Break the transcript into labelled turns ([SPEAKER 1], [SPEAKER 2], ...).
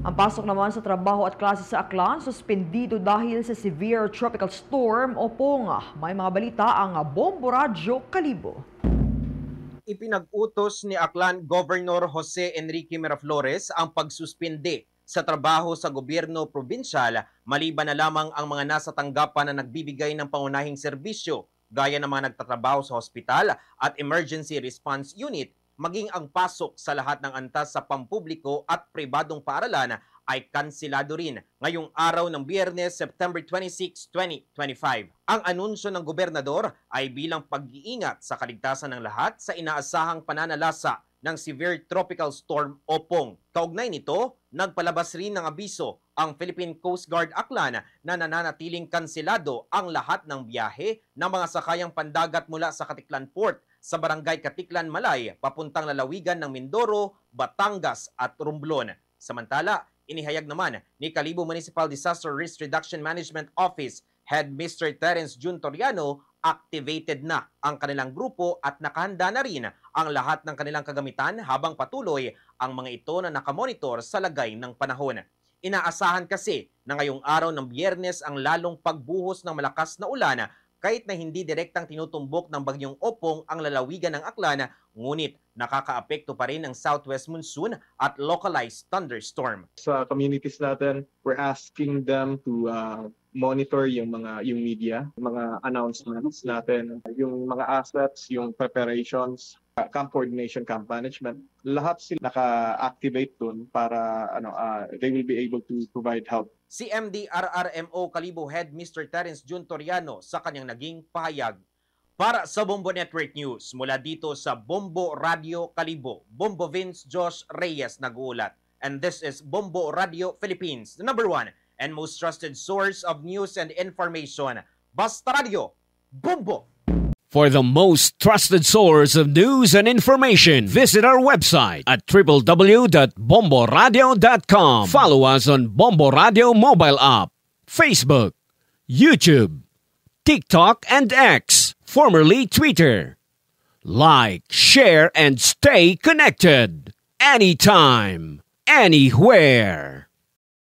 [SPEAKER 1] Ang pasok naman sa trabaho at klase sa Aklan, suspendido dahil sa severe tropical storm o Pong. May mga balita ang Bombo Radyo Kalibo.
[SPEAKER 2] Ipinag-utos ni Aklan Governor Jose Enrique Miraflores ang pagsuspende sa trabaho sa gobyerno probinsyal maliban na lamang ang mga nasa tanggapan na nagbibigay ng pangunahing serbisyo gaya ng mga nagtatrabaho sa hospital at emergency response unit, maging ang pasok sa lahat ng antas sa pampubliko at pribadong paaralan ay kansilado rin ngayong araw ng Biyernes, September 26, 2025. Ang anunsyo ng gobernador ay bilang pag-iingat sa kaligtasan ng lahat sa inaasahang pananalasa ng severe tropical storm Opong. Kaugnay nito, nagpalabas rin ng abiso ang Philippine Coast Guard Aklan na nananatiling kansilado ang lahat ng biyahe ng mga sakayang pandagat mula sa Katiklan Port sa Barangay Katiklan, Malay, papuntang lalawigan ng Mindoro, Batangas at Romblon. Samantala, inihayag naman ni Kalibo Municipal Disaster Risk Reduction Management Office Head Mr. Terence Jun Toriano, activated na ang kanilang grupo at nakahanda na rin ang lahat ng kanilang kagamitan habang patuloy ang mga ito na nakamonitor sa lagay ng panahon. Inaasahan kasi na ngayong araw ng Biyernes ang lalong pagbuhos ng malakas na ulan kahit na hindi direktang tinutumbok ng bagyong Opong ang lalawigan ng Aklan, ngunit nakakaapekto pa rin ng southwest monsoon at localized thunderstorm.
[SPEAKER 3] Sa communities natin, we're asking them to monitor yung media, mga announcements natin, yung mga assets, yung preparations, camp coordination, camp management. Lahat sila naka-activate dun para they will be able to provide help.
[SPEAKER 2] Si MDRRMO Kalibo Head Mr. Terence Jun Toriano sa kanyang naging pahayag. Para sa Bombo Network News, mula dito sa Bombo Radio Kalibo, Bombo Vince Josh Reyes nag-uulat. And this is Bombo Radio Philippines, the #1 and most trusted source of news and information. Basta Radio, Bombo!
[SPEAKER 4] For the most trusted source of news and information, visit our website at www.bomboradio.com. Follow us on Bombo Radio mobile app, Facebook, YouTube, TikTok, and X, formerly Twitter. Like, share, and stay connected. Anytime, anywhere.